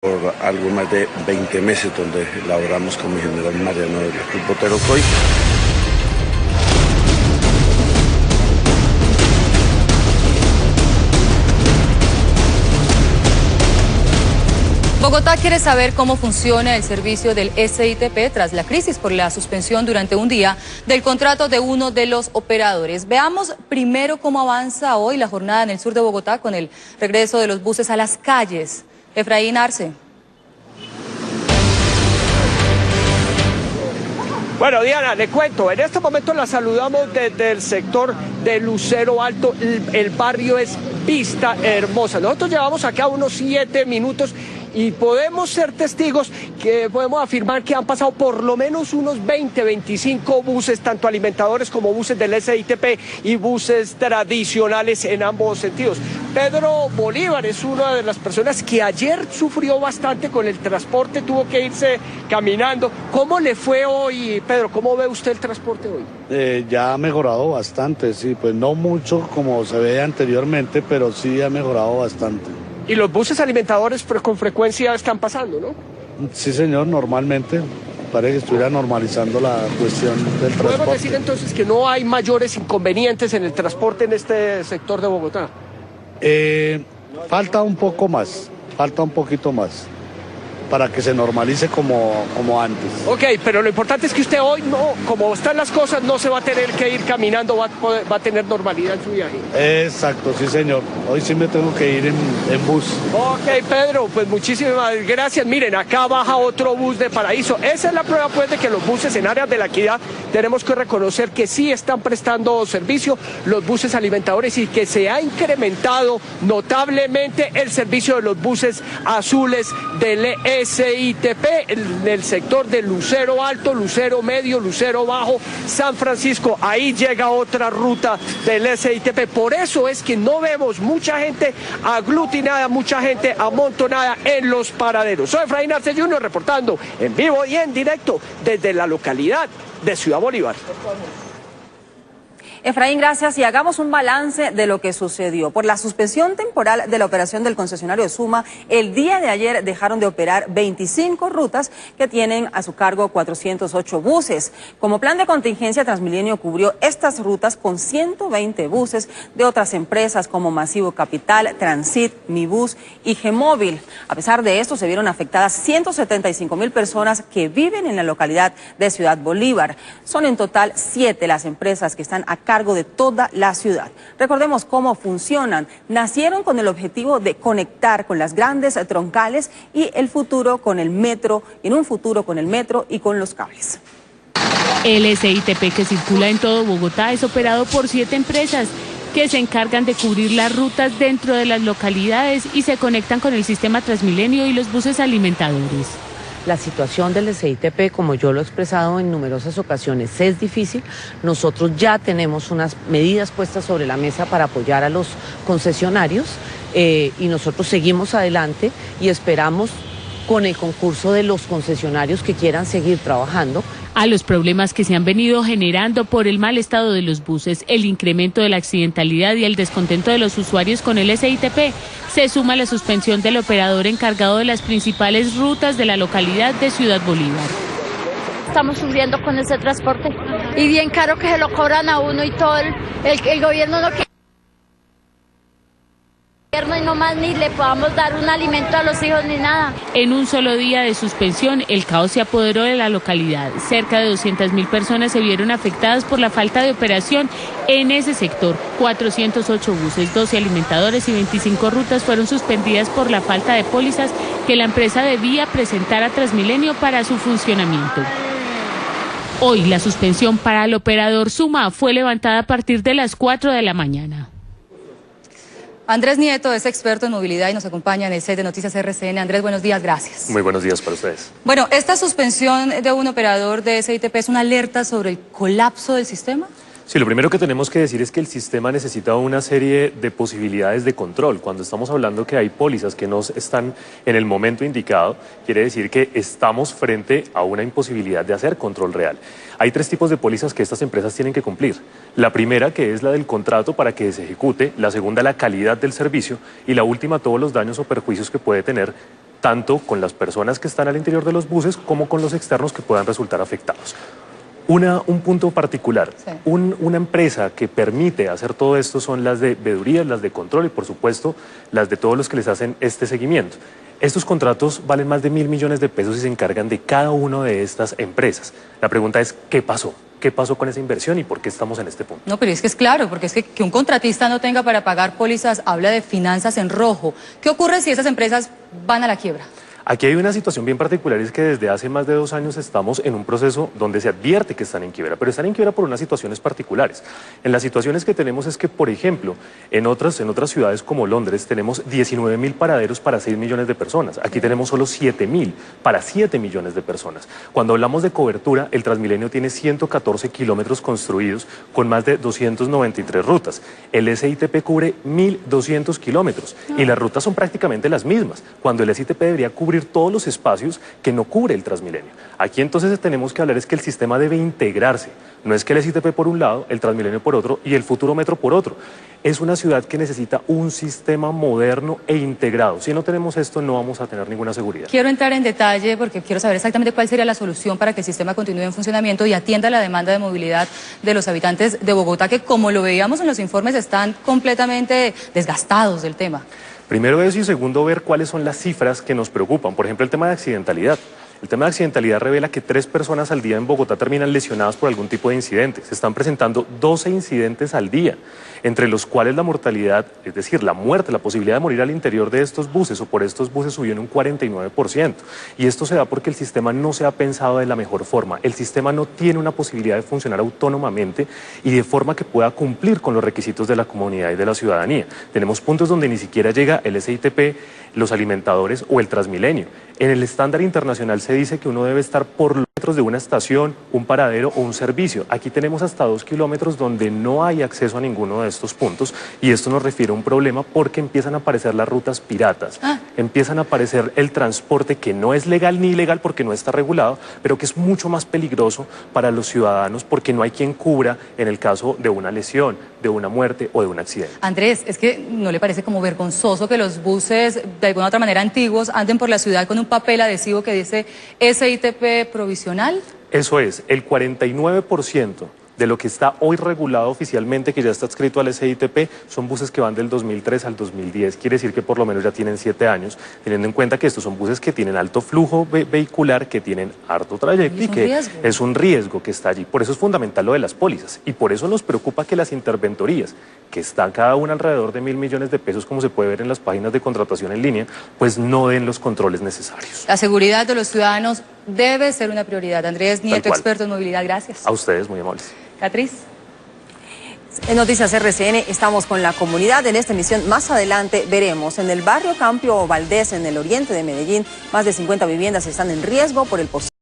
Por algo más de 20 meses donde laboramos con mi general Mariano del Club Botero Coy. Bogotá quiere saber cómo funciona el servicio del SITP tras la crisis por la suspensión durante un día del contrato de uno de los operadores. Veamos primero cómo avanza hoy la jornada en el sur de Bogotá con el regreso de los buses a las calles. Efraín Arce. Bueno, Diana, le cuento, en este momento la saludamos desde el sector de Lucero Alto, el barrio es Vista Hermosa. Nosotros llevamos acá unos 7 minutos y podemos ser testigos que podemos afirmar que han pasado por lo menos unos 20, 25 buses, tanto alimentadores como buses del SITP y buses tradicionales en ambos sentidos. Pedro Bolívar es una de las personas que ayer sufrió bastante con el transporte, tuvo que irse caminando. ¿Cómo le fue hoy, Pedro? ¿Cómo ve usted el transporte hoy? Ya ha mejorado bastante, sí, pues no mucho como se veía anteriormente, pero sí ha mejorado bastante. Y los buses alimentadores pues, con frecuencia están pasando, ¿no? Sí, señor, normalmente. Parece que estuviera normalizando la cuestión del transporte. ¿Podemos decir entonces que no hay mayores inconvenientes en el transporte en este sector de Bogotá? Falta un poco más, falta un poquito más, para que se normalice como antes. Ok, pero lo importante es que usted hoy, no, como están las cosas, no se va a tener que ir caminando, va a tener normalidad en su viaje. Exacto, sí señor. Hoy sí me tengo que ir en bus. Ok, Pedro, pues muchísimas gracias. Miren, acá baja otro bus de Paraíso. Esa es la prueba, pues, de que los buses en áreas de la Equidad tenemos que reconocer que sí están prestando servicio, los buses alimentadores, y que se ha incrementado notablemente el servicio de los buses azules del SITP en el sector de Lucero Alto, Lucero Medio, Lucero Bajo, San Francisco. Ahí llega otra ruta del SITP. Por eso es que no vemos mucha gente aglutinada, mucha gente amontonada en los paraderos. Soy Efraín Arce Jr. reportando en vivo y en directo desde la localidad de Ciudad Bolívar. Efraín, gracias. Y hagamos un balance de lo que sucedió. Por la suspensión temporal de la operación del concesionario Suma, el día de ayer dejaron de operar 25 rutas que tienen a su cargo 408 buses. Como plan de contingencia, Transmilenio cubrió estas rutas con 120 buses de otras empresas como Masivo Capital, Transit, Mibus y G-Móvil. A pesar de esto, se vieron afectadas 175.000 personas que viven en la localidad de Ciudad Bolívar. Son en total 7 las empresas que están a cargo de toda la ciudad. Recordemos cómo funcionan. Nacieron con el objetivo de conectar con las grandes troncales y el futuro con el metro, en un futuro con el metro y con los cables. El SITP, que circula en todo Bogotá, es operado por 7 empresas que se encargan de cubrir las rutas dentro de las localidades y se conectan con el sistema Transmilenio y los buses alimentadores. La situación del SITP, como yo lo he expresado en numerosas ocasiones, es difícil. Nosotros ya tenemos unas medidas puestas sobre la mesa para apoyar a los concesionarios y nosotros seguimos adelante y esperamos con el concurso de los concesionarios que quieran seguir trabajando. A los problemas que se han venido generando por el mal estado de los buses, el incremento de la accidentalidad y el descontento de los usuarios con el SITP, se suma la suspensión del operador encargado de las principales rutas de la localidad de Ciudad Bolívar. Estamos sufriendo con ese transporte y bien caro que se lo cobran a uno y todo el gobierno no quiere. Y no más ni le podamos dar un alimento a los hijos ni nada. En un solo día de suspensión, el caos se apoderó de la localidad. Cerca de 200.000 personas se vieron afectadas por la falta de operación en ese sector. 408 buses, 12 alimentadores y 25 rutas fueron suspendidas por la falta de pólizas que la empresa debía presentar a Transmilenio para su funcionamiento. Hoy la suspensión para el operador Suma fue levantada a partir de las 4 de la mañana. Andrés Nieto es experto en movilidad y nos acompaña en el set de Noticias RCN. Andrés, buenos días, gracias. Muy buenos días para ustedes. Bueno, ¿esta suspensión de un operador de SITP es una alerta sobre el colapso del sistema? Sí, lo primero que tenemos que decir es que el sistema necesita una serie de posibilidades de control. Cuando estamos hablando que hay pólizas que no están en el momento indicado, quiere decir que estamos frente a una imposibilidad de hacer control real. Hay 3 tipos de pólizas que estas empresas tienen que cumplir. La primera, que es la del contrato para que se ejecute, la segunda, la calidad del servicio, y la última, todos los daños o perjuicios que puede tener tanto con las personas que están al interior de los buses como con los externos que puedan resultar afectados. Un punto particular, sí. Una empresa que permite hacer todo esto son las de veedurías, las de control y por supuesto las de todos los que les hacen este seguimiento. Estos contratos valen más de 1.000 millones de pesos y se encargan de cada una de estas empresas. La pregunta es, ¿qué pasó? ¿Qué pasó con esa inversión y por qué estamos en este punto? No, pero es que es claro, porque es que un contratista no tenga para pagar pólizas habla de finanzas en rojo. ¿Qué ocurre si esas empresas van a la quiebra? Aquí hay una situación bien particular, es que desde hace más de 2 años estamos en un proceso donde se advierte que están en quiebra, pero están en quiebra por unas situaciones particulares. En las situaciones que tenemos es que, por ejemplo, en otras ciudades como Londres tenemos 19.000 paraderos para 6 millones de personas. Aquí tenemos solo 7.000 para 7 millones de personas. Cuando hablamos de cobertura, el Transmilenio tiene 114 kilómetros construidos con más de 293 rutas. El SITP cubre 1.200 kilómetros y las rutas son prácticamente las mismas, cuando el SITP debería cubrir todos los espacios que no cubre el Transmilenio. Aquí entonces tenemos que hablar es que el sistema debe integrarse. No es que el SITP por un lado, el Transmilenio por otro y el futuro metro por otro. Es una ciudad que necesita un sistema moderno e integrado. Si no tenemos esto, no vamos a tener ninguna seguridad. Quiero entrar en detalle porque quiero saber exactamente cuál sería la solución para que el sistema continúe en funcionamiento y atienda la demanda de movilidad de los habitantes de Bogotá, que como lo veíamos en los informes están completamente desgastados del tema. Primero eso y segundo ver cuáles son las cifras que nos preocupan. Por ejemplo, el tema de accidentalidad. El tema de accidentalidad revela que 3 personas al día en Bogotá terminan lesionadas por algún tipo de incidente. Se están presentando 12 incidentes al día, entre los cuales la mortalidad, es decir, la muerte, la posibilidad de morir al interior de estos buses o por estos buses subió en un 49%. Y esto se da porque el sistema no se ha pensado de la mejor forma. El sistema no tiene una posibilidad de funcionar autónomamente y de forma que pueda cumplir con los requisitos de la comunidad y de la ciudadanía. Tenemos puntos donde ni siquiera llega el SITP, los alimentadores o el Transmilenio. En el estándar internacional se dice que uno debe estar por metros de una estación, un paradero o un servicio. Aquí tenemos hasta 2 kilómetros donde no hay acceso a ninguno de estos puntos y esto nos refiere a un problema porque empiezan a aparecer las rutas piratas, empiezan a aparecer el transporte que no es legal ni ilegal porque no está regulado, pero que es mucho más peligroso para los ciudadanos porque no hay quien cubra en el caso de una lesión, de una muerte o de un accidente. Andrés, ¿es que no le parece como vergonzoso que los buses de alguna otra manera antiguos anden por la ciudad con un papel adhesivo que dice SITP provisional? Eso es, el 49% de lo que está hoy regulado oficialmente, que ya está adscrito al SITP, son buses que van del 2003 al 2010. Quiere decir que por lo menos ya tienen 7 años, teniendo en cuenta que estos son buses que tienen alto flujo vehicular, que tienen harto trayecto y que es un riesgo que está allí. Por eso es fundamental lo de las pólizas y por eso nos preocupa que las interventorías, que están cada una alrededor de 1.000 millones de pesos, como se puede ver en las páginas de contratación en línea, pues no den los controles necesarios. La seguridad de los ciudadanos debe ser una prioridad. Andrés Nieto, experto en movilidad, gracias. A ustedes, muy amables. Catriz. En Noticias RCN estamos con la comunidad en esta emisión. Más adelante veremos en el barrio Campio Valdés, en el oriente de Medellín, más de 50 viviendas están en riesgo por el posible